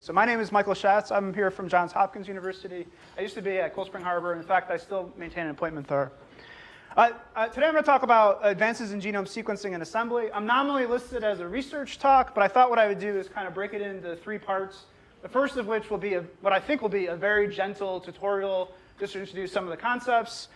So my name is Michael Schatz. I'm here from Johns Hopkins University. I used to be at Cold Spring Harbor. In fact, I still maintain an appointment there. Today I'm going to talk about advances in genome sequencing and assembly. I'm nominally listed as a research talk, but I thought what I would do is kind of break it into 3 parts. The first of which will be what I think will be a very gentle tutorial just to introduce some of the concepts.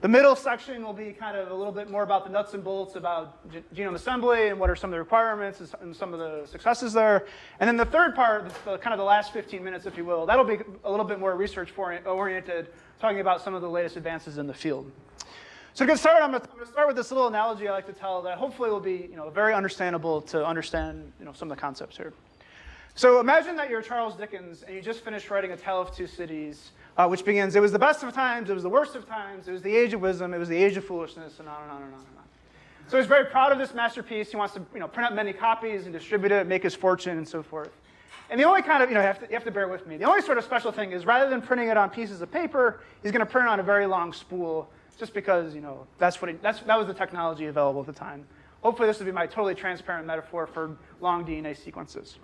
The middle section will be kind of a little bit more about the nuts and bolts about genome assembly and what are some of the requirements and some of the successes there. And then the third part, kind of the last 15 minutes, if you will, that'll be a little bit more research oriented, talking about some of the latest advances in the field. So to get started, I'm going to start with this little analogy I like to tell that hopefully will be very understandable to understand some of the concepts here. So imagine that you're Charles Dickens and you just finished writing A Tale of Two Cities, which begins, it was the best of times, it was the worst of times, it was the age of wisdom, it was the age of foolishness, and on and on and on and on. So he's very proud of this masterpiece. He wants to print out many copies and distribute it, make his fortune, and so forth. And the only kind of, you have to bear with me. The only sort of special thing is rather than printing it on pieces of paper, he's going to print it on a very long spool, just because that was the technology available at the time. Hopefully this will be my totally transparent metaphor for long DNA sequences.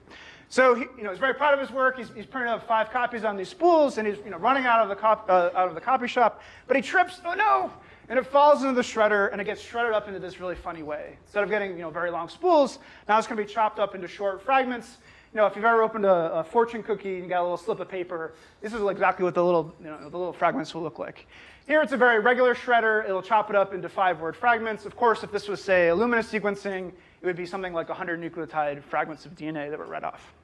So he's very proud of his work. He's printed out 5 copies on these spools, and he's running out of the copy shop. But he trips. Oh no! And it falls into the shredder, and it gets shredded up into this really funny way. Instead of getting very long spools, now it's going to be chopped up into short fragments. If you've ever opened a fortune cookie and you got a little slip of paper, this is exactly what the little fragments will look like. Here it's a very regular shredder. It'll chop it up into 5-word fragments. Of course, if this was, say, Illumina sequencing, it would be something like 100 nucleotide fragments of DNA that were read off.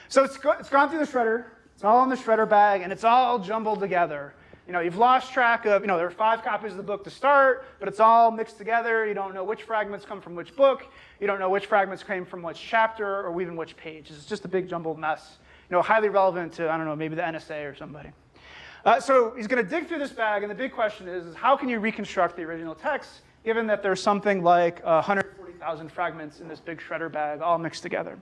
So it's gone through the shredder. It's all in the shredder bag, and it's all jumbled together. You've lost track of, there are 5 copies of the book to start, but it's all mixed together. You don't know which fragments come from which book. You don't know which fragments came from which chapter or even which page. It's just a big jumbled mess, highly relevant to, I don't know, maybe the NSA or somebody. So he's going to dig through this bag, and the big question is how can you reconstruct the original text, given that there's something like 140,000 fragments in this big shredder bag all mixed together?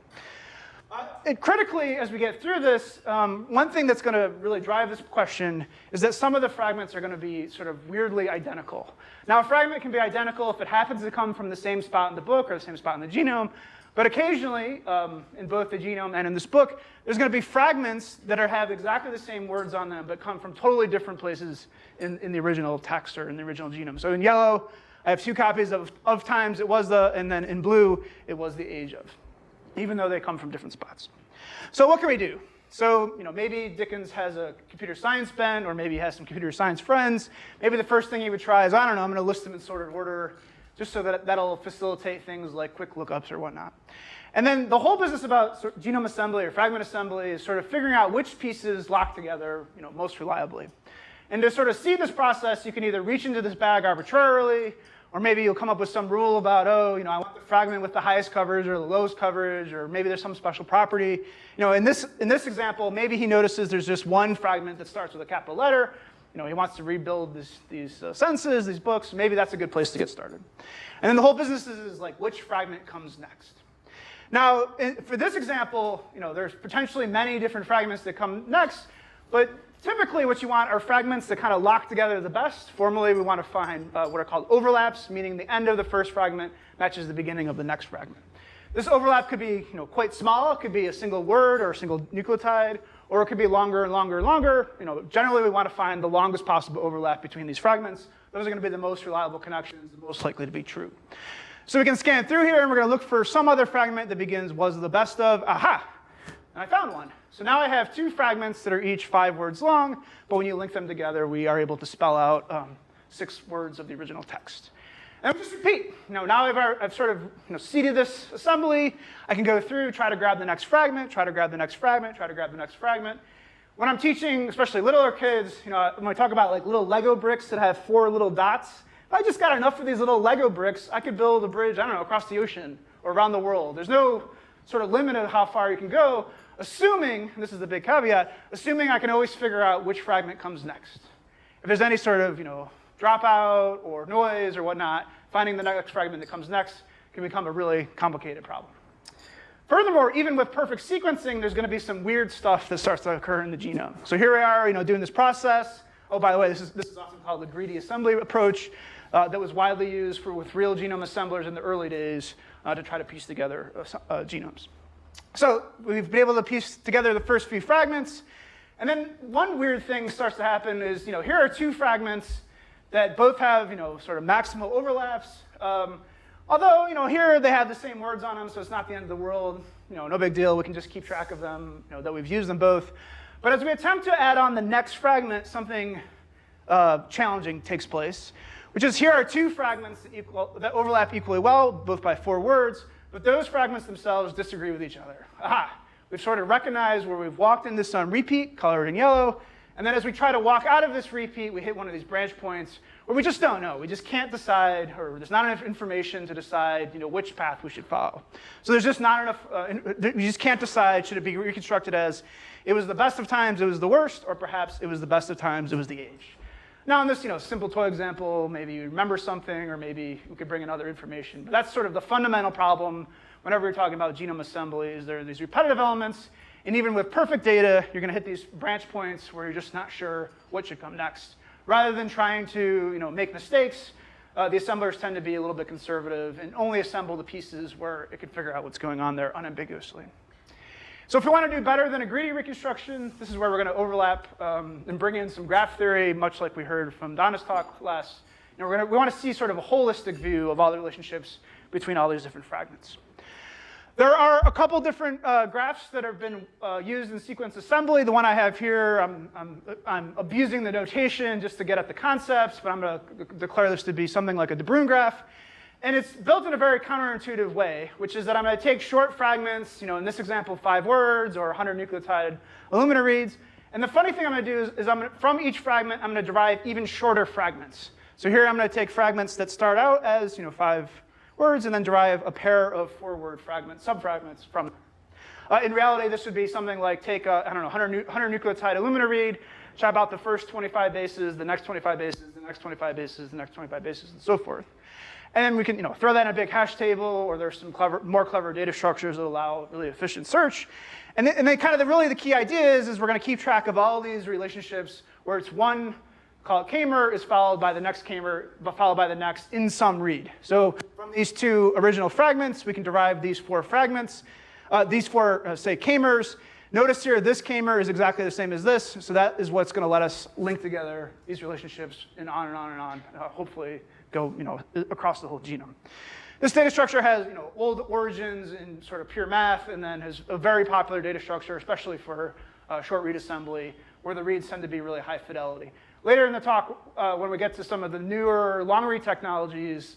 And critically, as we get through this, one thing that's going to really drive this question is that some of the fragments are going to be sort of weirdly identical. Now, a fragment can be identical if it happens to come from the same spot in the book or the same spot in the genome. But occasionally, in both the genome and in this book, there's going to be fragments that have exactly the same words on them, but come from totally different places in the original text or in the original genome. So in yellow, I have 2 copies of times it was the, and then in blue, it was the age of, even though they come from different spots. So what can we do? So maybe Dickens has a computer science bent, or maybe he has some computer science friends. Maybe the first thing he would try is, I don't know, I'm going to list them in sorted order, just so that that'll facilitate things like quick lookups or whatnot. And then the whole business about genome assembly or fragment assembly is sort of figuring out which pieces lock together most reliably. And to sort of see this process, you can either reach into this bag arbitrarily, or maybe you'll come up with some rule about, I want the fragment with the highest coverage or the lowest coverage, or maybe there's some special property. In this example, maybe he notices there's just one fragment that starts with a capital letter. He wants to rebuild these sentences, these books. Maybe that's a good place to get started. And then the whole business is like which fragment comes next. Now, for this example, there's potentially many different fragments that come next, but typically what you want are fragments that kind of lock together the best. Formally, we want to find what are called overlaps, meaning the end of the first fragment matches the beginning of the next fragment. This overlap could be quite small. It could be a single word or a single nucleotide, or it could be longer and longer and longer. Generally, we want to find the longest possible overlap between these fragments. Those are going to be the most reliable connections, the most likely to be true. So we can scan through here, and we're going to look for some other fragment that begins was the best of. Aha! And I found one. So now I have 2 fragments that are each 5 words long, but when you link them together, we are able to spell out 6 words of the original text. And we just repeat. Now I've sort of seeded this assembly. I can go through, try to grab the next fragment, try to grab the next fragment, try to grab the next fragment. When I'm teaching, especially littler kids, when we talk about like little Lego bricks that have 4 little dots, if I just got enough of these little Lego bricks, I could build a bridge, I don't know, across the ocean or around the world. There's no sort of limit of how far you can go, assuming, and this is the big caveat, assuming I can always figure out which fragment comes next. If there's any sort of, dropout or noise or whatnot, finding the next fragment that comes next can become a really complicated problem. Furthermore, even with perfect sequencing, there's going to be some weird stuff that starts to occur in the genome. So here we are, doing this process. Oh, by the way, this is often called the greedy assembly approach that was widely used with real genome assemblers in the early days to try to piece together genomes. So we've been able to piece together the first few fragments. And then one weird thing starts to happen is, here are two fragments that both have, sort of maximal overlaps. Although, here they have the same words on them, so it's not the end of the world. No big deal. We can just keep track of them, that we've used them both. But as we attempt to add on the next fragment, something challenging takes place, which is here are two fragments that overlap equally well, both by 4 words, but those fragments themselves disagree with each other. Aha! We've sort of recognized where we've walked into some repeat, colored in yellow, and then as we try to walk out of this repeat, we hit one of these branch points where we just don't know. We just can't decide, or there's not enough information to decide, which path we should follow. So there's just not enough, we just can't decide, should it be reconstructed as it was the best of times, it was the worst, or perhaps it was the best of times, it was the age. Now in this simple toy example, maybe you remember something, or maybe we could bring in other information. But that's sort of the fundamental problem whenever you're talking about genome assemblies. There are these repetitive elements, and even with perfect data, you're going to hit these branch points where you're just not sure what should come next. Rather than trying to make mistakes, the assemblers tend to be a little bit conservative and only assemble the pieces where it can figure out what's going on there unambiguously. So if we want to do better than a greedy reconstruction, this is where we're going to overlap and bring in some graph theory, much like we heard from Donna's talk last. We want to see sort of a holistic view of all the relationships between all these different fragments. There are a couple different graphs that have been used in sequence assembly. The one I have here, I'm abusing the notation just to get at the concepts, but I'm going to declare this to be something like a De Bruijn graph. And it's built in a very counterintuitive way, which is that I'm going to take short fragments, in this example, 5 words or 100 nucleotide Illumina reads. And the funny thing I'm going to do is from each fragment, I'm going to derive even shorter fragments. So here I'm going to take fragments that start out as 5 words and then derive a pair of 4-word fragments, subfragments from them. In reality, this would be something like take a 100 nucleotide Illumina read, chop out the first 25 bases, the next 25 bases, the next 25 bases, the next 25 bases, and so forth. And then we can throw that in a big hash table, or there's some more clever data structures that allow really efficient search. And then kind of really the key idea is we're going to keep track of all these relationships where it's one, call it k-mer, is followed by the next k-mer, followed by the next in some read. So from these 2 original fragments, we can derive these 4 fragments, these 4, say, k-mers. Notice here, this k-mer is exactly the same as this, so that is what's going to let us link together these relationships and on and on and on, hopefully go across the whole genome. This data structure has old origins in sort of pure math, and then has a very popular data structure, especially for short read assembly, where the reads tend to be really high fidelity. Later in the talk, when we get to some of the newer long read technologies,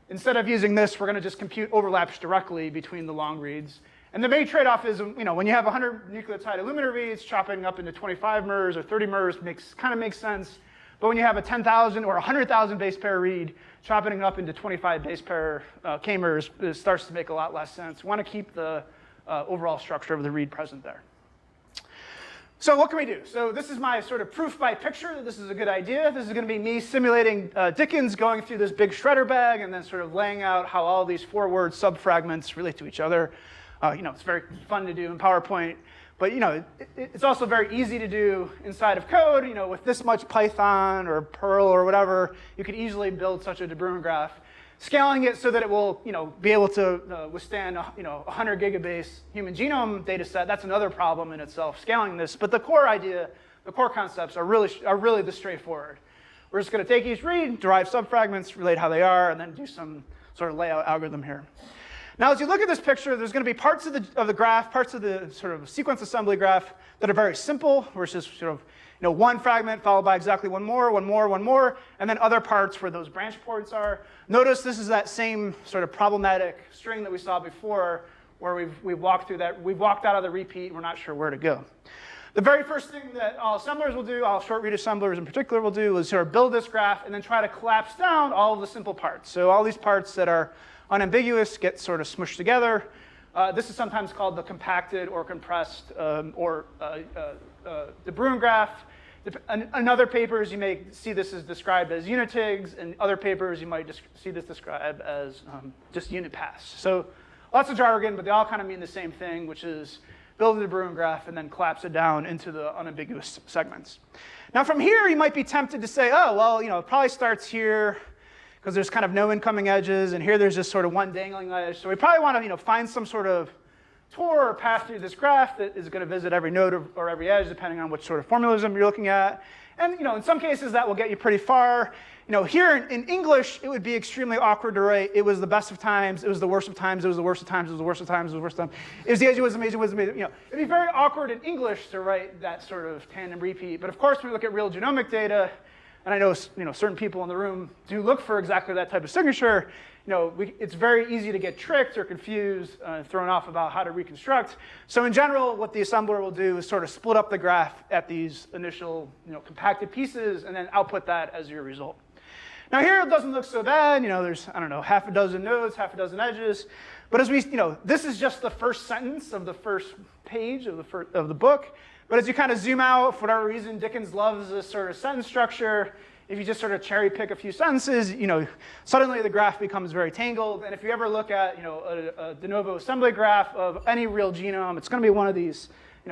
instead of using this, we're going to just compute overlaps directly between the long reads. And the main trade-off is, when you have 100 nucleotide Illumina reads, chopping up into 25 mers or 30 mers kind of makes sense. But when you have a 10,000 or 100,000 base pair read, chopping it up into 25 base pair k-mers, it starts to make a lot less sense. We want to keep the overall structure of the read present there. So what can we do? So this is my sort of proof by picture that this is a good idea. This is going to be me simulating Dickens going through this big shredder bag and then sort of laying out how all these 4-word subfragments relate to each other. It's very fun to do in PowerPoint. But it's also very easy to do inside of code. With this much Python or Perl or whatever, you could easily build such a De Bruijn graph, scaling it so that it will be able to withstand 100 gigabase human genome data set. That's another problem in itself, scaling this. But the core idea, the core concepts are really this straightforward. We're just going to take each read, derive subfragments, relate how they are, and then do some sort of layout algorithm here. Now, as you look at this picture, there's going to be parts of the graph, parts of the sort of sequence assembly graph that are very simple, where it's just sort of one fragment followed by exactly one more, and then other parts where those branch points are. Notice this is that same sort of problematic string that we saw before, where we've walked through that, we've walked out of the repeat, and we're not sure where to go. The very first thing that all assemblers will do, all short read assemblers in particular will do, is sort of build this graph and then try to collapse down all of the simple parts. So all these parts that are unambiguous get sort of smushed together. This is sometimes called the compacted or compressed or De Bruijn graph. In other papers, you may see this as described as unitigs. In other papers, you might see this described as just unit paths. So lots of jargon, but they all kind of mean the same thing, which is build a De Bruijn graph and then collapse it down into the unambiguous segments. Now from here, you might be tempted to say, oh, well, it probably starts here, because there's kind of no incoming edges, and here there's just sort of one dangling edge. So we probably want to find some sort of tour or path through this graph that is going to visit every node or every edge, depending on which sort of formalism you're looking at. And in some cases, that will get you pretty far. Here in English, it would be extremely awkward to write. It was the best of times. It was the worst of times. It was the worst of times. It was the worst of times. It was the worst of times. It was the edge. It was amazing. It was amazing. It'd be very awkward in English to write that sort of tandem repeat. But of course, when we look at real genomic data, and I know certain people in the room do look for exactly that type of signature. It's very easy to get tricked or confused, thrown off about how to reconstruct. So in general, what the assembler will do is sort of split up the graph at these initial compacted pieces and then output that as your result. Now here it doesn't look so bad. There's, I don't know, half a dozen nodes, half a dozen edges. But as we, this is just the first sentence of the first page of the book. But as you kind of zoom out, for whatever reason, Dickens loves this sort of sentence structure. If you just sort of cherry pick a few sentences, suddenly the graph becomes very tangled. And if you ever look at, a de novo assembly graph of any real genome, it's going to be one of these,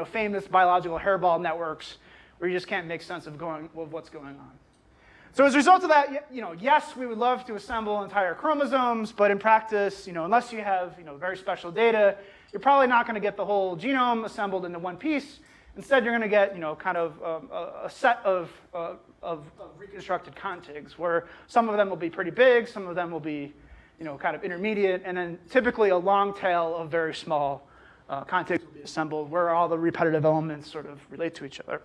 famous biological hairball networks where you just can't make sense of what's going on. So as a result of that, yes, we would love to assemble entire chromosomes, but in practice, unless you have, very special data, you're probably not going to get the whole genome assembled into one piece. Instead, you're going to get, kind of a set of reconstructed contigs, where some of them will be pretty big, some of them will be, kind of intermediate, and then typically a long tail of very small contigs will be assembled, where all the repetitive elements sort of relate to each other.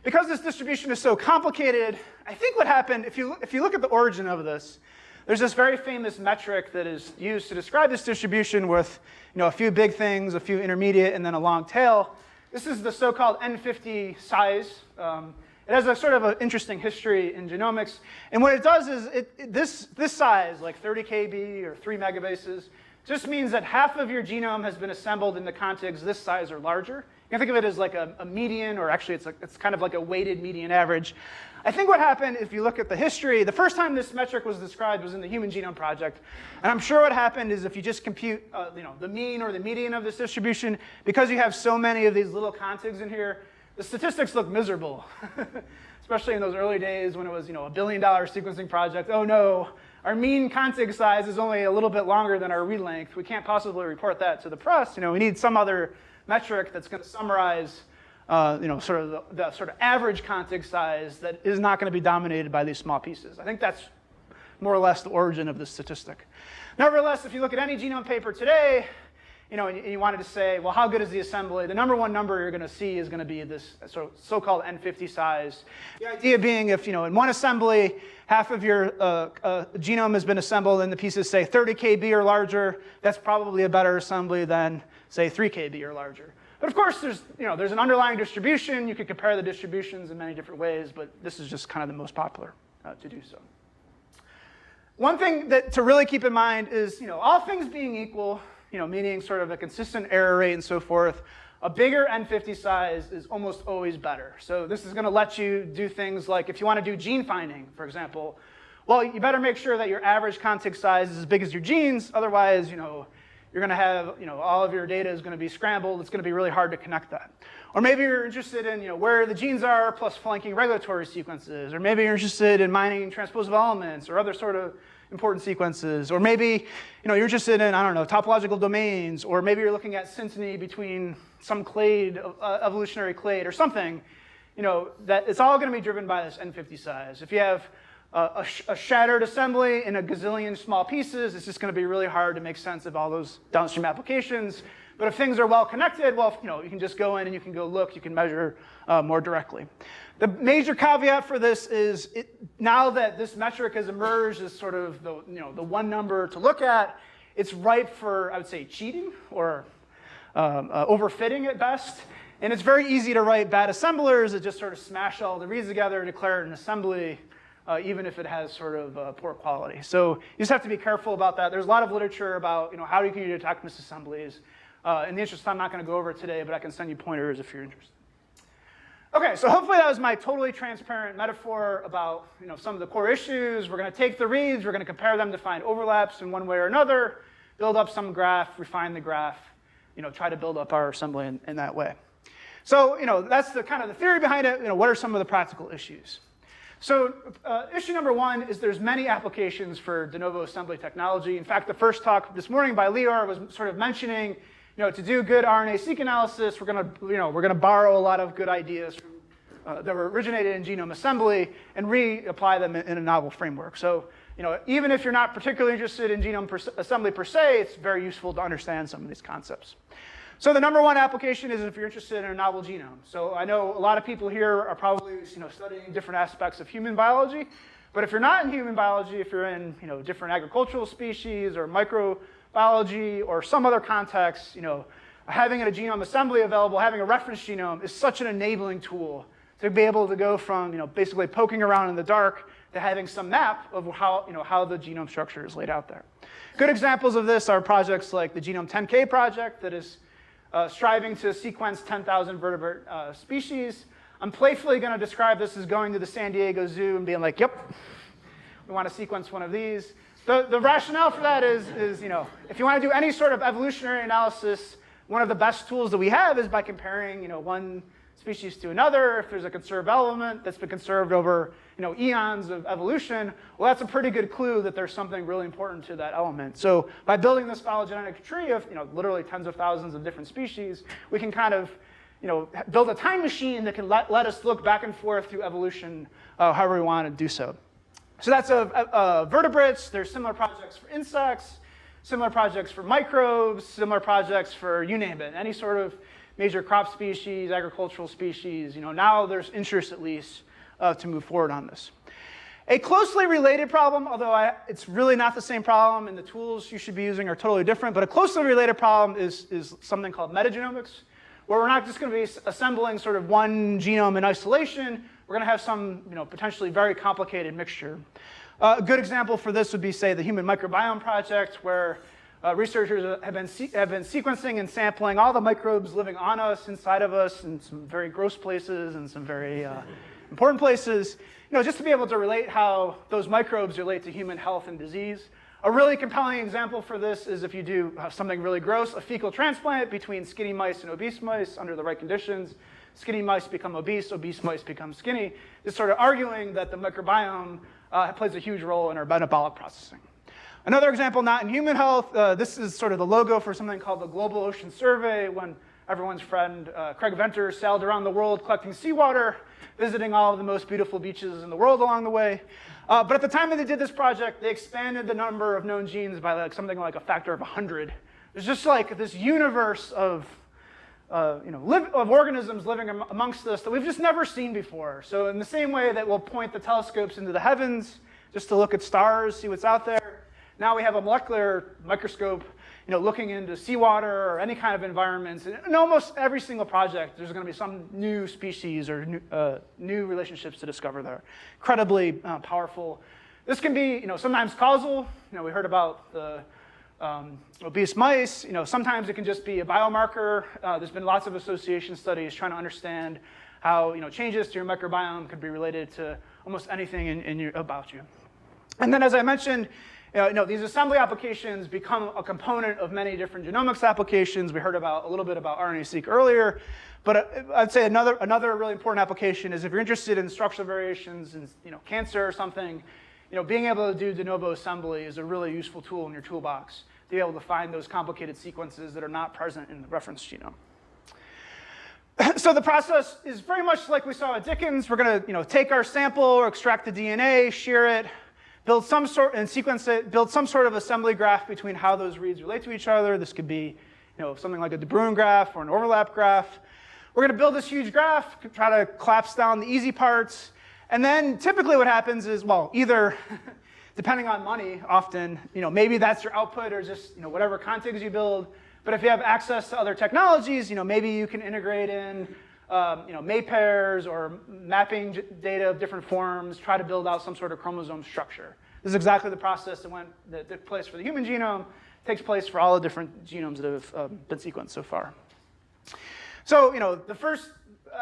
Because this distribution is so complicated, I think what happened, if you look at the origin of this, there's this very famous metric that is used to describe this distribution with, a few big things, a few intermediate, and then a long tail. This is the so-called N50 size. It has a sort of an interesting history in genomics. And what it does is, this size, like 30 kb or 3 megabases, just means that half of your genome has been assembled into contigs this size or larger. You can think of it as like a median, or actually it's kind of like a weighted median average. I think what happened, if you look at the history, the first time this metric was described was in the Human Genome Project. And I'm sure what happened is if you just compute the mean or the median of this distribution, because you have so many of these little contigs in here, the statistics look miserable. Especially in those early days when it was $1 billion sequencing project. Oh no, our mean contig size is only a little bit longer than our read length. We can't possibly report that to the press. We need some other metric that's going to summarize sort of the sort of average contig size that is not going to be dominated by these small pieces. I think that's more or less the origin of this statistic. Nevertheless, if you look at any genome paper today, and you wanted to say, well, how good is the assembly? The number one number you're going to see is going to be this so-called N50 size. The idea being if, in one assembly, half of your genome has been assembled and the pieces say 30 kb or larger, that's probably a better assembly than, say, 3 kb or larger. But of course, there's an underlying distribution. You could compare the distributions in many different ways, but this is just kind of the most popular to do so. One thing to really keep in mind is, all things being equal, meaning sort of a consistent error rate and so forth, a bigger N50 size is almost always better. So this is going to let you do things like if you want to do gene finding, for example, well, you better make sure that your average contig size is as big as your genes. Otherwise, you're going to have, all of your data is going to be scrambled. It's going to be really hard to connect that. Or maybe you're interested in, where the genes are plus flanking regulatory sequences. Or maybe you're interested in mining transposable elements or other sort of important sequences. Or maybe, you're interested in, I don't know, topological domains. Or maybe you're looking at synteny between some clade, evolutionary clade or something. That it's all going to be driven by this N50 size. If you have a shattered assembly in a gazillion small pieces, it's just going to be really hard to make sense of all those downstream applications. But if things are well connected, well, you can just go in and you can go look, you can measure more directly. The major caveat for this is now that this metric has emerged as sort of the one number to look at, it's ripe for, I would say, cheating or overfitting at best. And it's very easy to write bad assemblers that just sort of smash all the reads together and declare it an assembly, even if it has sort of poor quality. So you just have to be careful about that. There's a lot of literature about how you can detect misassemblies. In the interest of time, I'm not going to go over it today, but I can send you pointers if you're interested. OK, so hopefully that was my totally transparent metaphor about some of the core issues. We're going to take the reads, we're going to compare them to find overlaps in one way or another, build up some graph, refine the graph, try to build up our assembly in that way. So that's the kind of the theory behind it. What are some of the practical issues? So issue number one is there's many applications for de novo assembly technology. In fact, the first talk this morning by Lior was sort of mentioning to do good RNA-seq analysis, we're going to borrow a lot of good ideas from, that were originated in genome assembly and reapply them in a novel framework. So, even if you're not particularly interested in genome assembly per se, it's very useful to understand some of these concepts. So the number one application is if you're interested in a novel genome. So I know a lot of people here are probably studying different aspects of human biology. But if you're not in human biology, if you're in different agricultural species or microbiology or some other context, having a genome assembly available, having a reference genome is such an enabling tool to be able to go from basically poking around in the dark to having some map of how the genome structure is laid out there. Good examples of this are projects like the Genome 10K project that is striving to sequence 10,000 vertebrate species. I'm playfully going to describe this as going to the San Diego Zoo and being like, yep, we want to sequence one of these. The rationale for that is if you want to do any sort of evolutionary analysis, one of the best tools that we have is by comparing one species to another. If there's a conserved element that's been conserved over eons of evolution, well, that's a pretty good clue that there's something really important to that element. So by building this phylogenetic tree of literally tens of thousands of different species, we can kind of build a time machine that can let us look back and forth through evolution however we want to do so. So that's vertebrates. There's similar projects for insects, similar projects for microbes, similar projects for you name it, any sort of major crop species, agricultural species. Now there's interest at least to move forward on this. A closely related problem, although it's really not the same problem and the tools you should be using are totally different, but a closely related problem is something called metagenomics, where we're not just going to be assembling sort of one genome in isolation. We're going to have some potentially very complicated mixture. A good example for this would be, say, the Human Microbiome Project, where researchers have been sequencing and sampling all the microbes living on us, inside of us, in some very gross places and some very important places, just to be able to relate how those microbes relate to human health and disease. A really compelling example for this is if you do something really gross, a fecal transplant between skinny mice and obese mice under the right conditions. Skinny mice become obese mice become skinny. Just sort of arguing that the microbiome plays a huge role in our metabolic processing. Another example, not in human health, this is sort of the logo for something called the Global Ocean Survey, when everyone's friend Craig Venter sailed around the world collecting seawater, visiting all of the most beautiful beaches in the world along the way. But at the time that they did this project, they expanded the number of known genes by something like a factor of 100. There's just like this universe of organisms living amongst us that we've just never seen before. So in the same way that we'll point the telescopes into the heavens just to look at stars, see what's out there, now we have a molecular microscope looking into seawater or any kind of environments. And in almost every single project, there's going to be some new species or new relationships to discover there. Incredibly powerful. This can be sometimes causal. We heard about the obese mice. Sometimes it can just be a biomarker. There's been lots of association studies trying to understand how changes to your microbiome could be related to almost anything about you. And then, as I mentioned, these assembly applications become a component of many different genomics applications. We heard a little bit about RNA-seq earlier, but I'd say another really important application is if you're interested in structural variations in cancer or something, being able to do de novo assembly is a really useful tool in your toolbox to be able to find those complicated sequences that are not present in the reference genome. So the process is very much like we saw at Dickens. We're going to take our sample or extract the DNA, shear it, build some sort and sequence it, build some sort of assembly graph between how those reads relate to each other. This could be something like a de Bruijn graph or an overlap graph. We're going to build this huge graph, try to collapse down the easy parts. And then typically what happens is, well, either, depending on money, often, maybe that's your output or just whatever contigs you build. But if you have access to other technologies, maybe you can integrate in May pairs or mapping data of different forms, try to build out some sort of chromosome structure. This is exactly the process that took place for the human genome, takes place for all the different genomes that have been sequenced so far. So, the first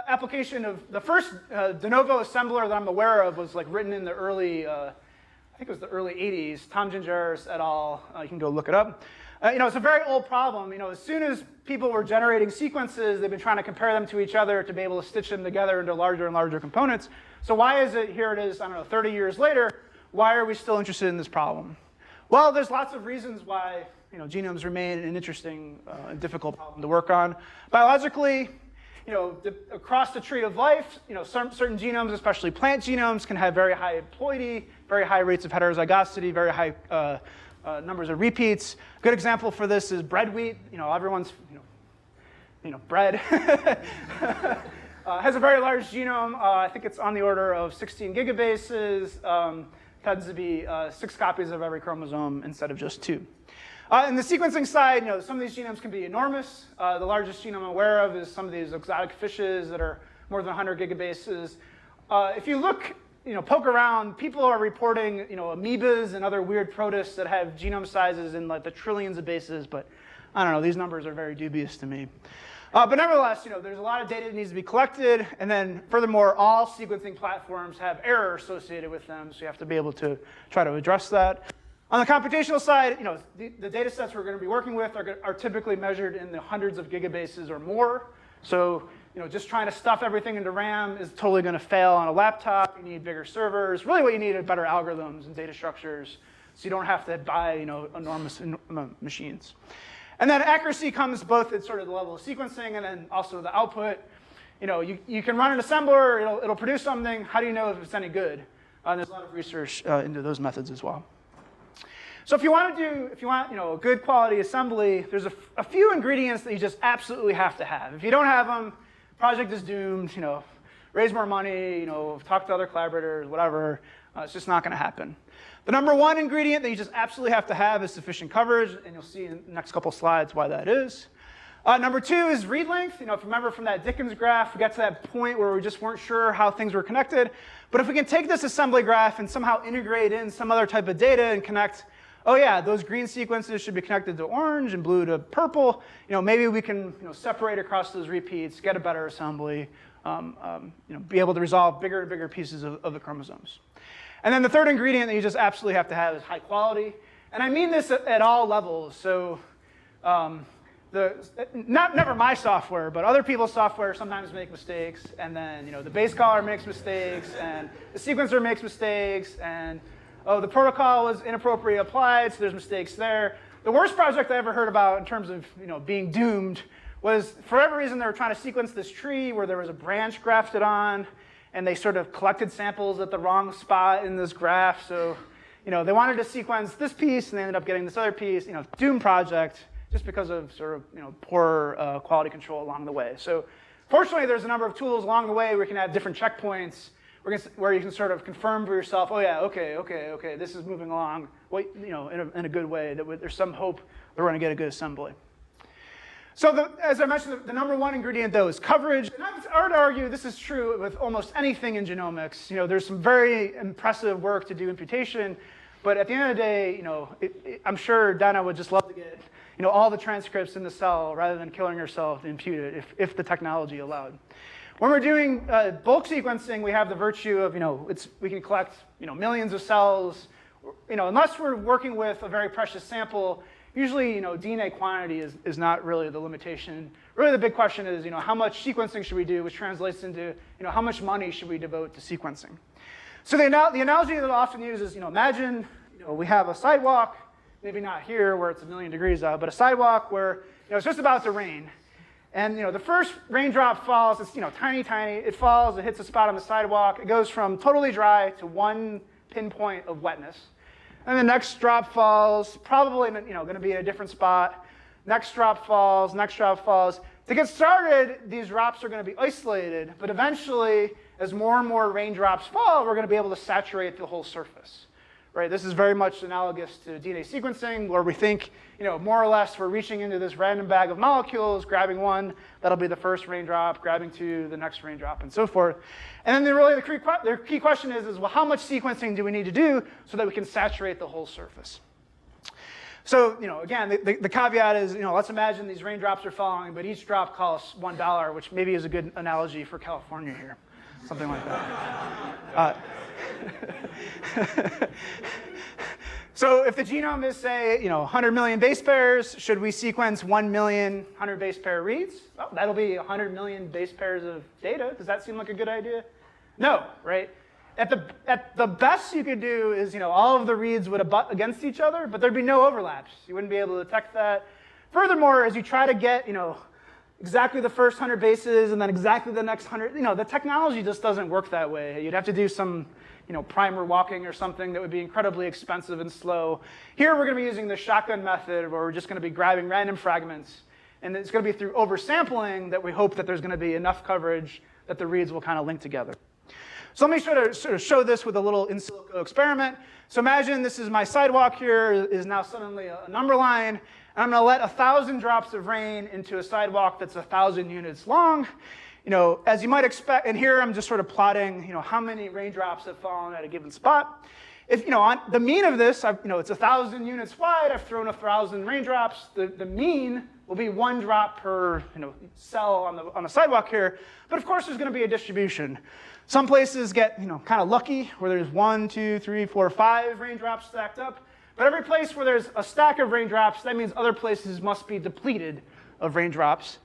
application of the first de novo assembler that I'm aware of was written in the early, I think it was the early 80s, Tom Gingeris et al. You can go look it up. It's a very old problem. As soon as people were generating sequences, they've been trying to compare them to each other to be able to stitch them together into larger and larger components. So why is it, here it is, I don't know, 30 years later, why are we still interested in this problem? Well, there's lots of reasons why genomes remain an interesting and difficult problem to work on. Biologically, across the tree of life, certain genomes, especially plant genomes, can have very high haploidy, very high rates of heterozygosity, very high numbers of repeats. A good example for this is bread wheat. Everyone's, bread has a very large genome. I think it's on the order of 16 gigabases. Tends to be 6 copies of every chromosome instead of just 2. In the sequencing side, some of these genomes can be enormous. The largest genome I'm aware of is some of these exotic fishes that are more than 100 gigabases. If you look, poke around, people are reporting, amoebas and other weird protists that have genome sizes in like the trillions of bases, but I don't know, these numbers are very dubious to me. But nevertheless, there's a lot of data that needs to be collected, and then furthermore, all sequencing platforms have error associated with them, so you have to be able to try to address that. On the computational side, the data sets we're going to be working with are typically measured in the hundreds of gigabases or more. So, just trying to stuff everything into RAM is totally going to fail on a laptop. You need bigger servers. Really, what you need are better algorithms and data structures, so you don't have to buy, enormous machines. And then accuracy comes both at sort of the level of sequencing and then also the output. You can run an assembler, it'll produce something. How do you know if it's any good? There's a lot of research into those methods as well. So if you want a good quality assembly, there's a few ingredients that you just absolutely have to have. If you don't have them, project is doomed. Raise more money. Talk to other collaborators, whatever. It's just not going to happen. The number one ingredient that you just absolutely have to have is sufficient coverage, and you'll see in the next couple slides why that is. Number two is read length. If you remember from that Dickens graph, we got to that point where we just weren't sure how things were connected. But if we can take this assembly graph and somehow integrate in some other type of data and connect, oh yeah, those green sequences should be connected to orange and blue to purple, maybe we can separate across those repeats, get a better assembly, be able to resolve bigger and bigger pieces of the chromosomes. And then the third ingredient that you just absolutely have to have is high quality. And I mean this at all levels. So never my software, but other people's software sometimes make mistakes. And then the base caller makes mistakes, and the sequencer makes mistakes, and oh, the protocol was inappropriately applied, so there's mistakes there. The worst project I ever heard about in terms of being doomed was, for whatever reason, they were trying to sequence this tree where there was a branch grafted on, and they sort of collected samples at the wrong spot in this graph. So, they wanted to sequence this piece, and they ended up getting this other piece. Doomed project, just because of sort of poor quality control along the way. So, fortunately, there's a number of tools along the way where we can have different checkpoints where you can sort of confirm for yourself, oh yeah, okay, this is moving along, in a good way. There's some hope that we're going to get a good assembly. So as I mentioned, the number one ingredient, though, is coverage. And I would argue this is true with almost anything in genomics. There's some very impressive work to do imputation, but at the end of the day, I'm sure Dana would just love to get all the transcripts in the cell rather than killing herself to impute it if the technology allowed. When we're doing bulk sequencing, we have the virtue of, we can collect, millions of cells. Unless we're working with a very precious sample, usually, DNA quantity is not really the limitation. Really, the big question is, how much sequencing should we do, which translates into, how much money should we devote to sequencing? So the analogy that I often use is, imagine, we have a sidewalk, maybe not here where it's 1,000,000 degrees out, but a sidewalk where, it's just about to rain. And the first raindrop falls, it's tiny, it falls, it hits a spot on the sidewalk. It goes from totally dry to one pinpoint of wetness. And the next drop falls, probably going to be in a different spot. Next drop falls, next drop falls. To get started, these drops are going to be isolated, but eventually, as more and more raindrops fall, we're going to be able to saturate the whole surface. Right? This is very much analogous to DNA sequencing, where we think, more or less we're reaching into this random bag of molecules, grabbing one, that'll be the first raindrop, grabbing two, the next raindrop, and so forth. And then the key question is, well, how much sequencing do we need to do so that we can saturate the whole surface? So, again, the caveat is, let's imagine these raindrops are falling, but each drop costs $1, which maybe is a good analogy for California here, something like that. So if the genome is, say, 100 million base pairs, should we sequence 1,000,000 100 base pair reads? Well, that'll be 100 million base pairs of data. Does that seem like a good idea? No, right? At the best you could do is, all of the reads would abut against each other, but there'd be no overlaps. You wouldn't be able to detect that. Furthermore, as you try to get, exactly the first 100 bases and then exactly the next 100, the technology just doesn't work that way. You'd have to do some, primer walking or something that would be incredibly expensive and slow. Here we're going to be using the shotgun method, where we're just going to be grabbing random fragments, and it's going to be through oversampling that we hope that there's going to be enough coverage that the reads will kind of link together. So let me sort of show this with a little in silico experiment. So imagine this is my sidewalk here, is now suddenly a number line, and I'm going to let 1,000 drops of rain into a sidewalk that's 1,000 units long. As you might expect, and here I'm just sort of plotting, how many raindrops have fallen at a given spot. If, on the mean of this, it's 1,000 units wide, I've thrown 1,000 raindrops. The mean will be 1 drop per, cell on the sidewalk here. But of course, there's going to be a distribution. Some places get, kind of lucky, where there's 1, 2, 3, 4, 5 raindrops stacked up. But every place where there's a stack of raindrops, that means other places must be depleted of raindrops.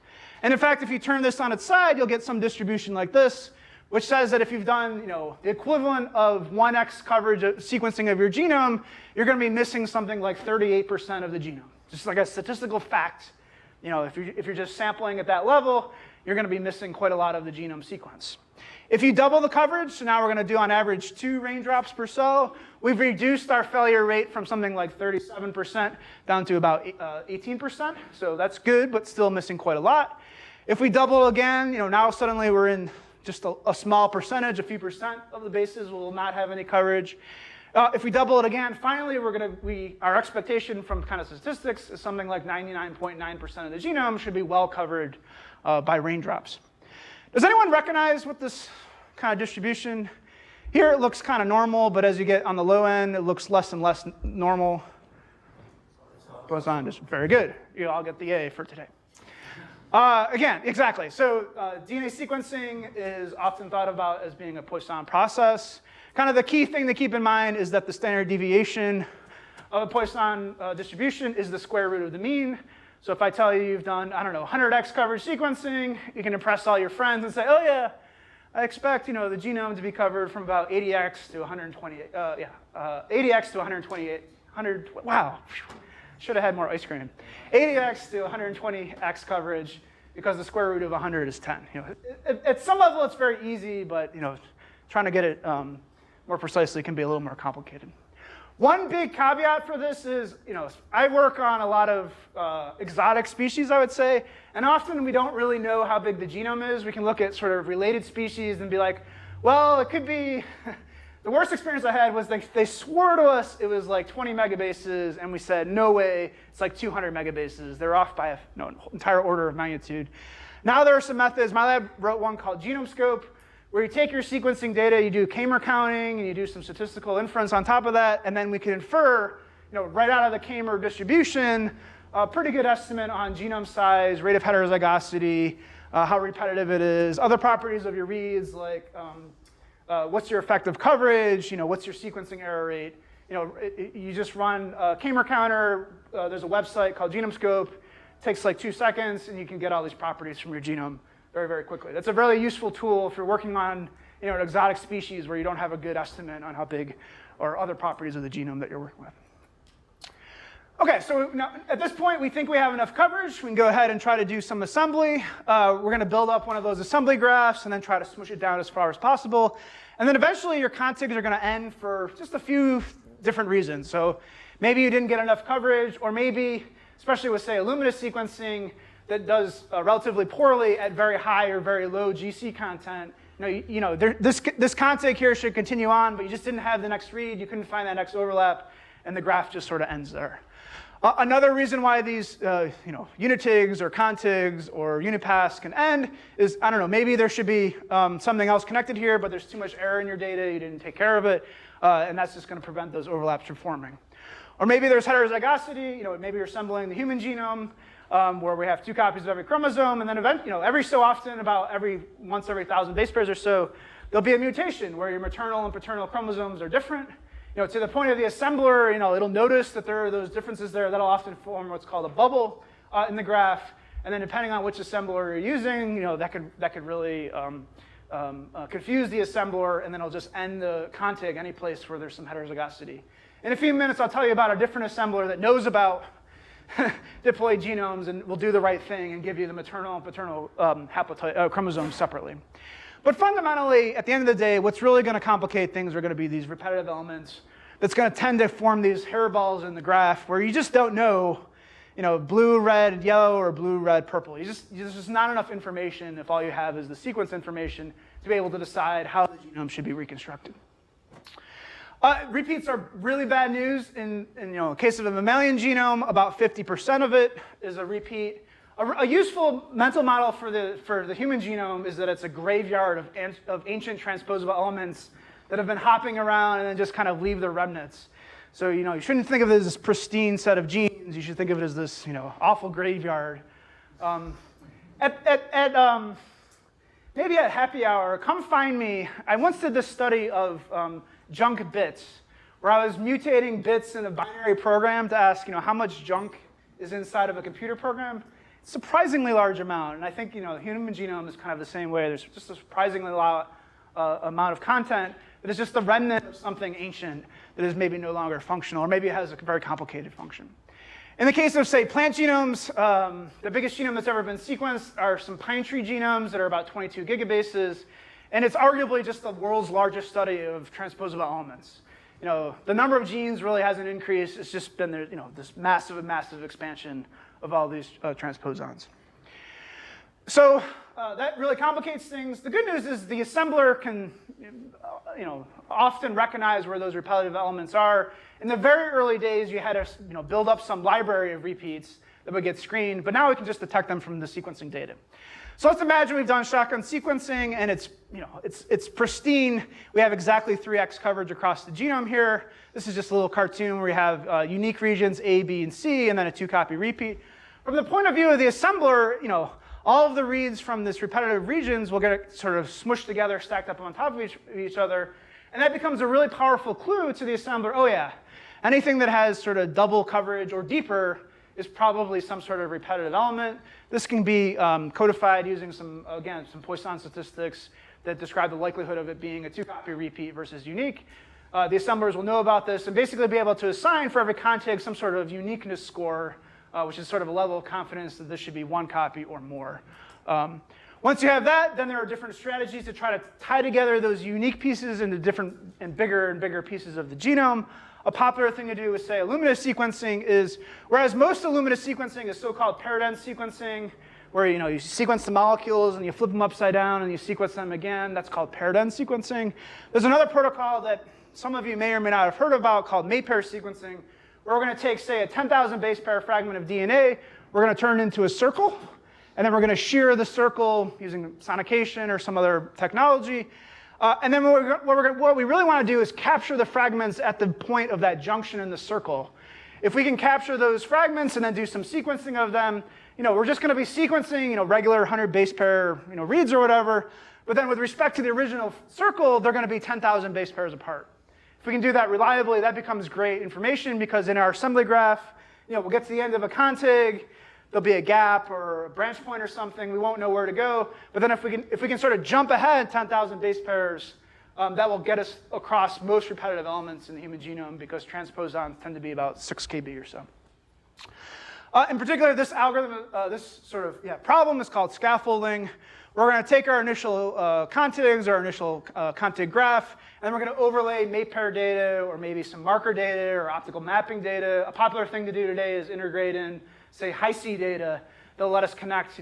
And in fact, if you turn this on its side, you'll get some distribution like this, which says that if you've done, the equivalent of 1x coverage of sequencing of your genome, you're going to be missing something like 38% of the genome. Just like a statistical fact. If you're just sampling at that level, you're going to be missing quite a lot of the genome sequence. If you double the coverage, so now we're going to do on average 2 raindrops per cell, we've reduced our failure rate from something like 37% down to about 18%. So that's good, but still missing quite a lot. If we double again, now suddenly we're in just a small percentage, a few percent of the bases will not have any coverage. If we double it again, finally our expectation from kind of statistics is something like 99.9% of the genome should be well covered by raindrops. Does anyone recognize what this kind of distribution? Here it looks kind of normal, but as you get on the low end, it looks less and less normal. Poisson Distribution, very good. You all get the A for today. Again, exactly. So DNA sequencing is often thought about as being a Poisson process. Kind of the key thing to keep in mind is that the standard deviation of a Poisson distribution is the square root of the mean. So if I tell you you've done, 100x coverage sequencing, you can impress all your friends and say, oh yeah, I expect the genome to be covered from about 80x to 128. 80x to 128. Wow, should have had more ice cream. 80x to 120x coverage because the square root of 100 is 10. At some level it's very easy, but trying to get it more precisely can be a little more complicated. One big caveat for this is, I work on a lot of exotic species, I would say, and often we don't really know how big the genome is. We can look at sort of related species and be like, well, it could be, the worst experience I had was they swore to us it was like 20 megabases, and we said, no way, it's like 200 megabases. They're off by an entire order of magnitude. Now there are some methods. My lab wrote one called GenomeScope, where you take your sequencing data, you do K-mer counting, and you do some statistical inference on top of that, and then we can infer, right out of the K-mer distribution, a pretty good estimate on genome size, rate of heterozygosity, how repetitive it is, other properties of your reads, like what's your effective coverage, what's your sequencing error rate. You just run a K-mer counter. There's a website called GenomeScope. It takes like 2 seconds, and you can get all these properties from your genome very, very quickly. That's a really useful tool if you're working on an exotic species where you don't have a good estimate on how big or other properties of the genome that you're working with. OK, so now, at this point, we think we have enough coverage. We can go ahead and try to do some assembly. We're going to build up one of those assembly graphs and then try to smush it down as far as possible. And then eventually, your contigs are going to end for just a few different reasons. So maybe you didn't get enough coverage, or maybe, especially with, say, Illumina sequencing, that does relatively poorly at very high or very low GC content. This contig here should continue on, but you just didn't have the next read. You couldn't find that next overlap, and the graph just sort of ends there. Another reason why these unitigs or contigs or unipaths can end is, maybe there should be something else connected here, but there's too much error in your data. You didn't take care of it, and that's just going to prevent those overlaps from forming. Or maybe there's heterozygosity. Maybe you're assembling the human genome, where we have 2 copies of every chromosome, and then every so often, about once every 1,000 base pairs or so, there'll be a mutation where your maternal and paternal chromosomes are different. To the point of the assembler, it'll notice that there are those differences there. That'll often form what's called a bubble in the graph, and then depending on which assembler you're using, that could really confuse the assembler, and then it'll just end the contig any place where there's some heterozygosity. In a few minutes, I'll tell you about a different assembler that knows about diploid genomes and will do the right thing and give you the maternal and paternal chromosomes separately. But fundamentally, at the end of the day, what's really going to complicate things are going to be these repetitive elements that's going to tend to form these hairballs in the graph where you just don't know, blue, red, yellow, or blue, red, purple. There's just not enough information if all you have is the sequence information to be able to decide how the genome should be reconstructed. Repeats are really bad news. In case of a mammalian genome, about 50% of it is a repeat. A useful mental model for the human genome is that it's a graveyard of ancient transposable elements that have been hopping around and then just kind of leave their remnants. So you shouldn't think of it as this pristine set of genes. You should think of it as this awful graveyard. Maybe at happy hour, come find me. I once did this study of junk bits, where I was mutating bits in a binary program to ask, how much junk is inside of a computer program. It's a surprisingly large amount, and I think, the human genome is kind of the same way. There's just a surprisingly large amount of content that is just the remnant of something ancient that is maybe no longer functional, or maybe it has a very complicated function. In the case of, say, plant genomes, the biggest genome that's ever been sequenced are some pine tree genomes that are about 22 gigabases. And it's arguably just the world's largest study of transposable elements. The number of genes really hasn't increased. It's just been there, this massive expansion of all these transposons. So that really complicates things. The good news is the assembler can, often recognize where those repetitive elements are. In the very early days, you had to, build up some library of repeats that would get screened. But now we can just detect them from the sequencing data. So let's imagine we've done shotgun sequencing, and it's pristine. We have exactly 3x coverage across the genome here. This is just a little cartoon where we have unique regions A, B, and C, and then a 2-copy repeat. From the point of view of the assembler, all of the reads from this repetitive regions will get sort of smushed together, stacked up on top of each other, and that becomes a really powerful clue to the assembler. Oh yeah, anything that has sort of double coverage or deeper is probably some sort of repetitive element. This can be codified using some Poisson statistics that describe the likelihood of it being a 2-copy repeat versus unique. The assemblers will know about this and basically be able to assign for every contig some sort of uniqueness score, which is sort of a level of confidence that this should be 1 copy or more. Once you have that, then there are different strategies to try to tie together those unique pieces into different and bigger pieces of the genome. A popular thing to do with, say, Illumina sequencing is, whereas most Illumina sequencing is so-called paired-end sequencing, where you sequence the molecules and you flip them upside down and you sequence them again. That's called paired-end sequencing. There's another protocol that some of you may or may not have heard about called Maypair sequencing, where we're going to take, say, a 10,000 base pair fragment of DNA, we're going to turn it into a circle, and then we're going to shear the circle using sonication or some other technology. And then what we really want to do is capture the fragments at the point of that junction in the circle. If we can capture those fragments and then do some sequencing of them, we're just going to be sequencing, regular 100 base pair, reads or whatever. But then with respect to the original circle, they're going to be 10,000 base pairs apart. If we can do that reliably, that becomes great information because in our assembly graph, we'll get to the end of a contig. There'll be a gap or a branch point or something. We won't know where to go. But then if we can sort of jump ahead 10,000 base pairs, that will get us across most repetitive elements in the human genome because transposons tend to be about 6 kb or so. In particular, this algorithm, this sort of problem is called scaffolding. We're going to take our initial contigs, our initial contig graph, and then we're going to overlay Maypair data or maybe some marker data or optical mapping data. A popular thing to do today is integrate in, say, Hi-C data that'll let us connect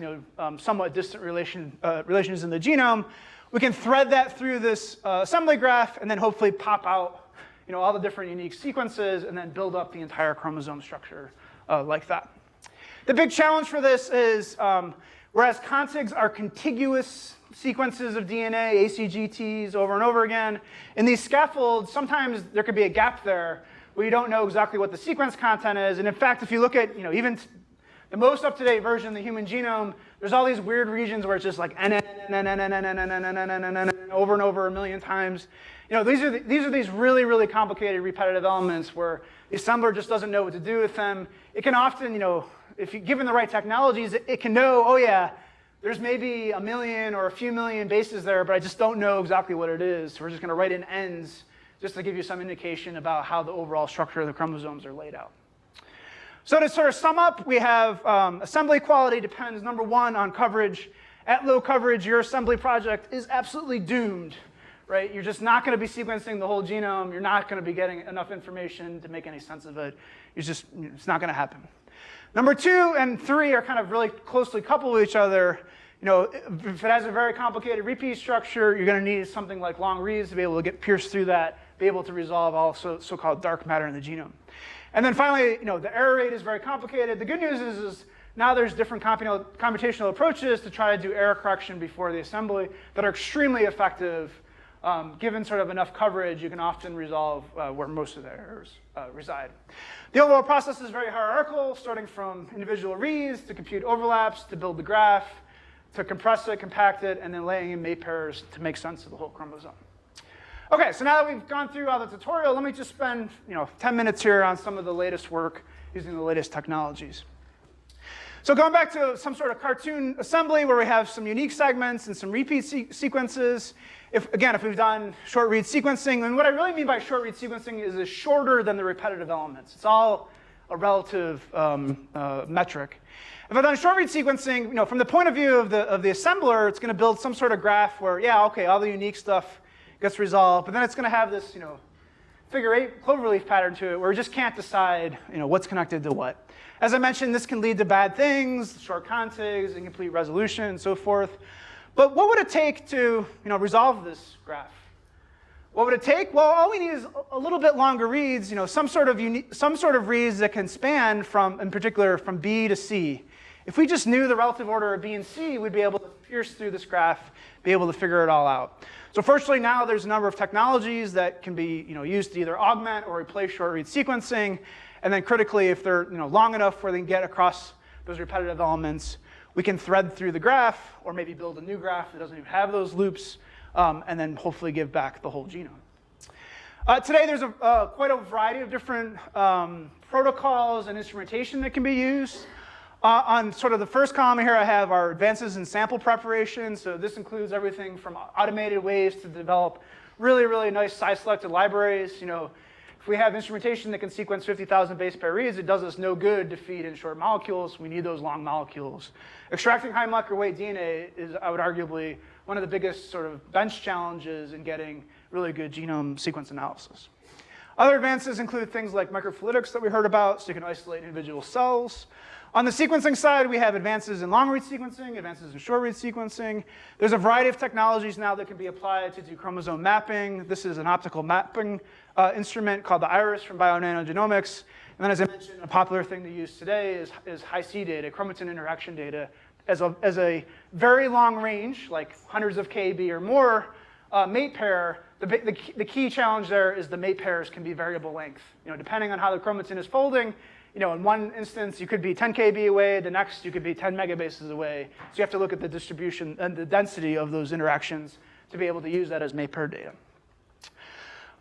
somewhat distant relations in the genome. We can thread that through this assembly graph and then hopefully pop out all the different unique sequences and then build up the entire chromosome structure like that. The big challenge for this is whereas contigs are contiguous sequences of DNA, ACGTs over and over again, in these scaffolds, sometimes there could be a gap there where you don't know exactly what the sequence content is. And in fact, if you look at even the most up-to-date version of the human genome, there's all these weird regions where it's just like over and over a million times. These are these really complicated repetitive elements where the assembler just doesn't know what to do with them. It can often, if you're given the right technologies, it can know, oh yeah, there's maybe a million or a few million bases there, but I just don't know exactly what it is. So we're just going to write in ends just to give you some indication about how the overall structure of the chromosomes are laid out. So to sort of sum up, we have assembly quality depends, number one, on coverage. At low coverage, your assembly project is absolutely doomed, right? You're just not going to be sequencing the whole genome. You're not going to be getting enough information to make any sense of it. It's not going to happen. Number 2 and 3 are kind of really closely coupled with each other. If it has a very complicated repeat structure, you're going to need something like long reads to be able to get pierced through that, be able to resolve all so-called dark matter in the genome. And then finally, the error rate is very complicated. The good news is now there's different computational approaches to try to do error correction before the assembly that are extremely effective. Given sort of enough coverage, you can often resolve where most of the errors reside. The overall process is very hierarchical, starting from individual reads to compute overlaps, to build the graph, to compress it, compact it, and then laying in mate pairs to make sense of the whole chromosome. OK, so now that we've gone through all the tutorial, let me just spend 10 minutes here on some of the latest work using the latest technologies. So going back to some sort of cartoon assembly where we have some unique segments and some repeat sequences. Again, if we've done short read sequencing, and what I really mean by short read sequencing is it's shorter than the repetitive elements. It's all a relative metric. If I've done short read sequencing, from the point of view of the assembler, it's going to build some sort of graph where, yeah, OK, all the unique stuff gets resolved, but then it's going to have this figure 8 cloverleaf pattern to it where we just can't decide what's connected to what. As I mentioned, this can lead to bad things, short contigs, incomplete resolution, and so forth. But what would it take to resolve this graph? What would it take? Well, all we need is a little bit longer reads, some sort of reads that can span in particular, from B to C. If we just knew the relative order of B and C, we'd be able to pierce through this graph, be able to figure it all out. So fortunately, now there's a number of technologies that can be used to either augment or replace short read sequencing. And then critically, if they're long enough where they can get across those repetitive elements, we can thread through the graph or maybe build a new graph that doesn't even have those loops, and then hopefully give back the whole genome. Today, there's quite a variety of different protocols and instrumentation that can be used. On sort of the first column here, I have our advances in sample preparation. So this includes everything from automated ways to develop really, really nice size-selected libraries. If we have instrumentation that can sequence 50,000 base pair reads, it does us no good to feed in short molecules. We need those long molecules. Extracting high molecular weight DNA is, I would arguably, one of the biggest sort of bench challenges in getting really good genome sequence analysis. Other advances include things like microfluidics that we heard about, so you can isolate individual cells. On the sequencing side, we have advances in long-read sequencing, advances in short-read sequencing. There's a variety of technologies now that can be applied to do chromosome mapping. This is an optical mapping instrument called the IRIS from Bio-Nanogenomics. And then, as I mentioned, a popular thing to use today is high-C data, chromatin interaction data, as a very long range, like hundreds of kb or more, mate pair. The key challenge there is the mate pairs can be variable length. Depending on how the chromatin is folding, in one instance, you could be 10 kb away. The next, you could be 10 megabases away. So you have to look at the distribution and the density of those interactions to be able to use that as mate pair data.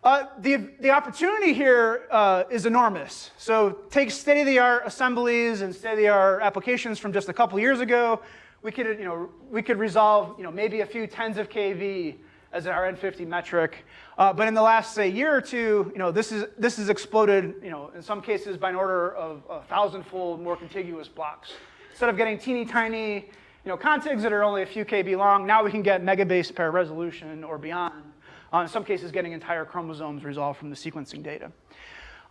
The opportunity here is enormous. So take state-of-the-art assemblies and state-of-the-art applications from just a couple years ago. We could resolve maybe a few tens of kV as our N50 metric. But in the last, say, year or two, this has exploded, in some cases by an order of 1,000-fold more contiguous blocks. Instead of getting teeny tiny, contigs that are only a few kb long, now we can get megabase pair resolution or beyond. In some cases, getting entire chromosomes resolved from the sequencing data.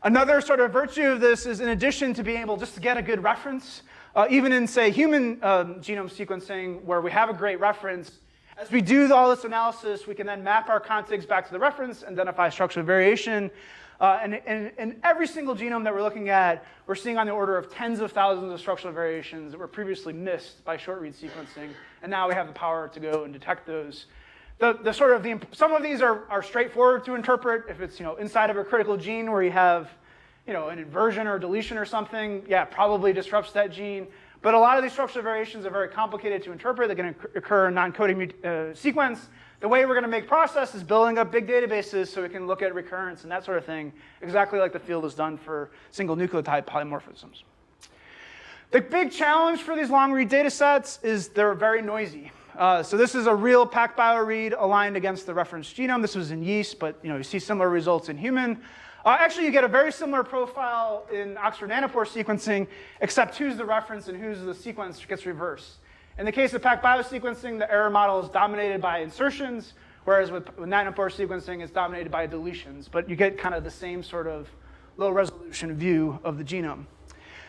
Another sort of virtue of this is, in addition to being able just to get a good reference, even in, say, human genome sequencing, where we have a great reference, as we do all this analysis, we can then map our contigs back to the reference, identify structural variation. And every single genome that we're looking at, we're seeing on the order of tens of thousands of structural variations that were previously missed by short-read sequencing. And now we have the power to go and detect those. Some of these are straightforward to interpret. If it's inside of a critical gene where you have an inversion or deletion or something, yeah, probably disrupts that gene. But a lot of these structural variations are very complicated to interpret. They're going to occur in non-coding sequence. The way we're going to make process is building up big databases so we can look at recurrence and that sort of thing, exactly like the field has done for single nucleotide polymorphisms. The big challenge for these long-read data sets is they're very noisy. So this is a real PacBio read aligned against the reference genome. This was in yeast, but you see similar results in human. Actually, you get a very similar profile in Oxford Nanopore sequencing, except who's the reference and who's the sequence gets reversed. In the case of PacBio sequencing, the error model is dominated by insertions, whereas with Nanopore sequencing, it's dominated by deletions. But you get kind of the same sort of low-resolution view of the genome.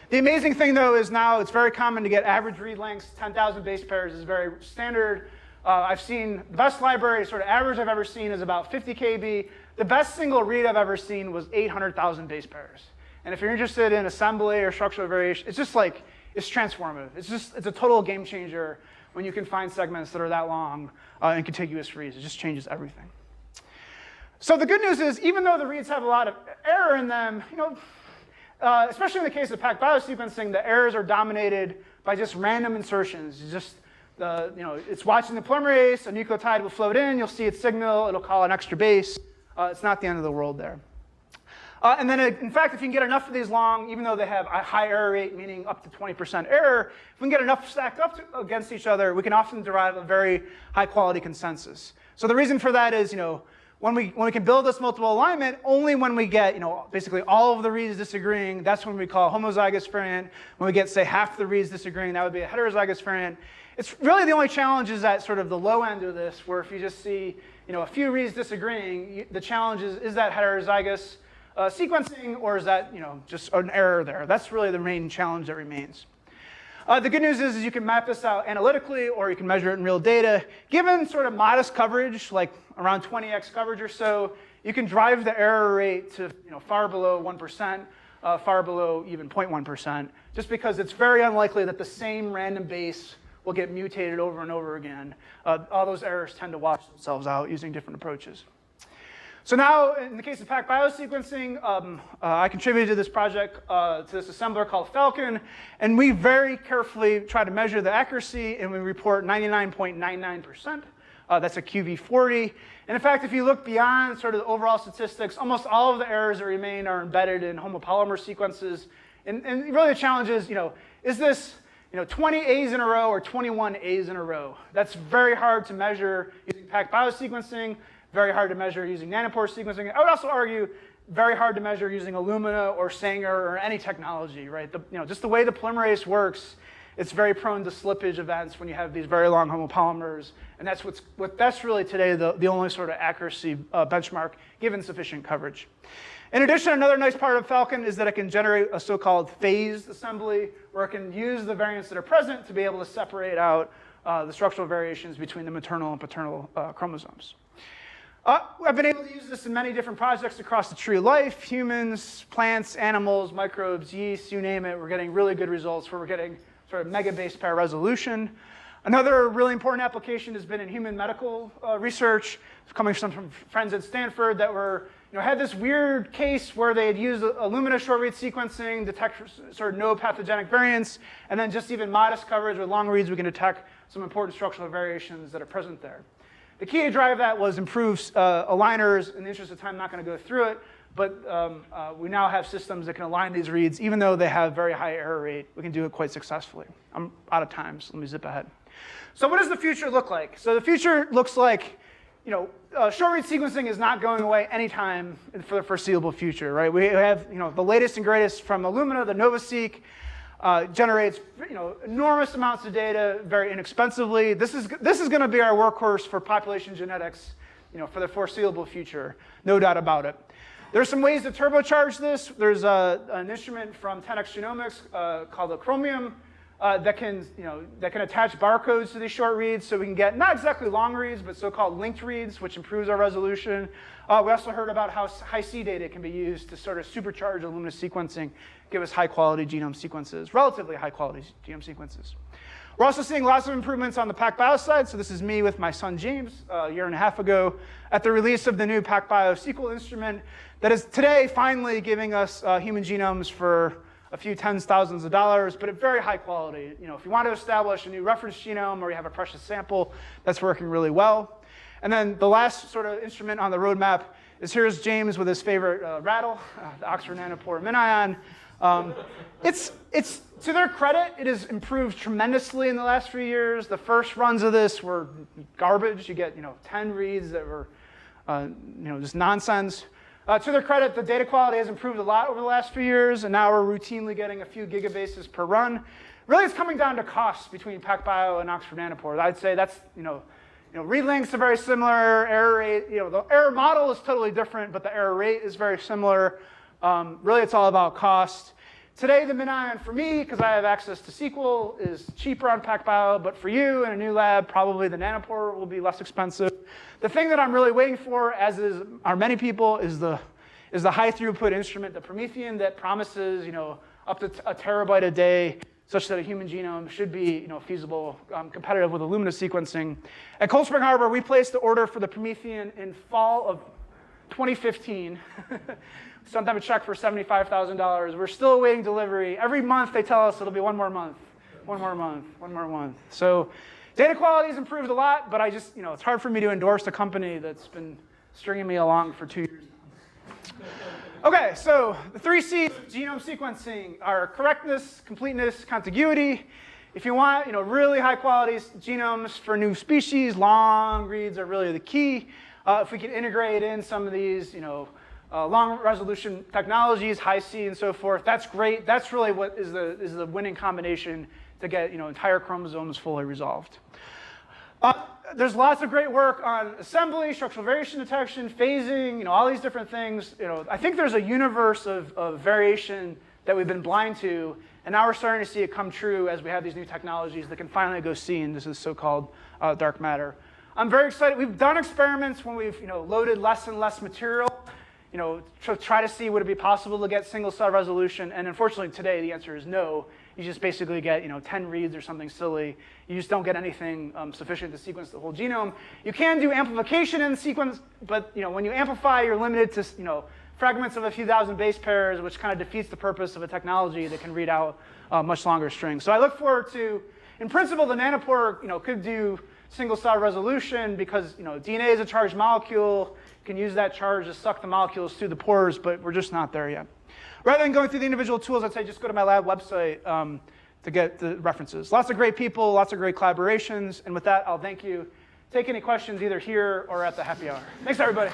The amazing thing, though, is now it's very common to get average read lengths. 10,000 base pairs is very standard. I've seen the best library, sort of average I've ever seen, is about 50 KB. The best single read I've ever seen was 800,000 base pairs. And if you're interested in assembly or structural variation, it's just like, it's transformative. It's a total game changer when you can find segments that are that long in contiguous reads. It just changes everything. So the good news is, even though the reads have a lot of error in them, especially in the case of PacBio sequencing, the errors are dominated by just random insertions. It's watching the polymerase, a nucleotide will float in, you'll see its signal, it'll call an extra base. It's not the end of the world there. And then, in fact, if you can get enough of these long, even though they have a high error rate, meaning up to 20% error, if we can get enough stacked up against each other, we can often derive a very high-quality consensus. So the reason for that is, when we can build this multiple alignment, only when we get, basically all of the reads disagreeing, that's when we call homozygous variant. When we get, say, half the reads disagreeing, that would be a heterozygous variant. It's really the only challenge is at sort of the low end of this, where if you just see, a few reads disagreeing, the challenge is that heterozygous sequencing, or is that, just an error there? That's really the main challenge that remains. The good news is you can map this out analytically, or you can measure it in real data. Given sort of modest coverage, like around 20x coverage or so, you can drive the error rate to far below 1%, far below even 0.1%, just because it's very unlikely that the same random base will get mutated over and over again. All those errors tend to wash themselves out using different approaches. So now, in the case of PacBio sequencing, I contributed to this project, to this assembler called FALCON, and we very carefully try to measure the accuracy, and we report 99.99%. That's a QV40. And in fact, if you look beyond sort of the overall statistics, almost all of the errors that remain are embedded in homopolymer sequences. And really the challenge is this 20 A's in a row or 21 A's in a row? That's very hard to measure using PacBio sequencing. Very hard to measure using nanopore sequencing. I would also argue very hard to measure using Illumina or Sanger or any technology, right? Just the way the polymerase works, it's very prone to slippage events when you have these very long homopolymers, and that's really today the only sort of accuracy benchmark given sufficient coverage. In addition, another nice part of FALCON is that it can generate a so-called phased assembly, where it can use the variants that are present to be able to separate out the structural variations between the maternal and paternal chromosomes. I've been able to use this in many different projects across the tree of life: humans, plants, animals, microbes, yeast, you name it. We're getting really good results where we're getting sort of mega base pair resolution. Another really important application has been in human medical research, coming from friends at Stanford that had this weird case where they had used Illumina short-read sequencing, detect sort of no pathogenic variants, and then just even modest coverage with long reads, we can detect some important structural variations that are present there. The key to drive that was improved aligners. In the interest of time, I'm not going to go through it, but we now have systems that can align these reads. Even though they have very high error rate, we can do it quite successfully. I'm out of time, so let me zip ahead. So what does the future look like? So the future looks like, short-read sequencing is not going away anytime for the foreseeable future, right? We have, the latest and greatest from Illumina, the NovaSeq, generates enormous amounts of data very inexpensively. This is going to be our workhorse for population genetics, for the foreseeable future, no doubt about it. There's some ways to turbocharge this. There's an instrument from 10x Genomics called the Chromium that can attach barcodes to these short reads, so we can get not exactly long reads, but so-called linked reads, which improves our resolution. We also heard about how high-C data can be used to sort of supercharge Illumina sequencing, give us high-quality genome sequences, relatively high-quality genome sequences. We're also seeing lots of improvements on the PacBio side. So this is me with my son James a year and a half ago at the release of the new PacBio SQL instrument that is today finally giving us human genomes for a few tens, thousands of dollars, but at very high quality. If you want to establish a new reference genome or you have a precious sample, that's working really well. And then the last sort of instrument on the roadmap is here's James with his favorite rattle, the Oxford Nanopore Minion. It's To their credit, it has improved tremendously in the last few years. The first runs of this were garbage. You get 10 reads that were just nonsense. To their credit, the data quality has improved a lot over the last few years, and now we're routinely getting a few gigabases per run. Really, it's coming down to costs between PacBio and Oxford Nanopore. I'd say that's, read lengths are very similar, error rate, the error model is totally different, but the error rate is very similar. Really, it's all about cost. Today, the MinION for me, because I have access to SQL, is cheaper on PacBio, but for you in a new lab, probably the Nanopore will be less expensive. The thing that I'm really waiting for, as are many people, is the high throughput instrument, the Promethean, that promises up to a terabyte a day, such that a human genome should be feasible, competitive with Illumina sequencing. At Cold Spring Harbor, we placed the order for the Promethean in fall of 2015. Sent them a check for $75,000. We're still awaiting delivery. Every month they tell us it'll be one more month, one more month, one more month. So data quality has improved a lot, but it's hard for me to endorse a company that's been stringing me along for 2 years now. Okay, so the 3 C's of genome sequencing are correctness, completeness, contiguity. If you want really high quality genomes for new species, long reads are really the key. If we can integrate in some of these long resolution technologies, high C and so forth, that's great. That's really what is the winning combination to get entire chromosomes fully resolved. There's lots of great work on assembly, structural variation detection, phasing, all these different things. I think there's a universe of variation that we've been blind to, and now we're starting to see it come true as we have these new technologies that can finally go see into this so-called dark matter. I'm very excited. We've done experiments when we've loaded less and less material, to try to see would it be possible to get single cell resolution, and unfortunately today the answer is no. You just basically get 10 reads or something silly. You just don't get anything sufficient to sequence the whole genome. You can do amplification in the sequence, but when you amplify, you're limited to fragments of a few thousand base pairs, which kind of defeats the purpose of a technology that can read out much longer strings. So I look forward to, in principle, the Nanopore could do single cell resolution because DNA is a charged molecule. You can use that charge to suck the molecules through the pores, but we're just not there yet. Rather than going through the individual tools, I'd say just go to my lab website to get the references. Lots of great people, lots of great collaborations, and with that, I'll thank you. Take any questions either here or at the happy hour. Thanks, everybody.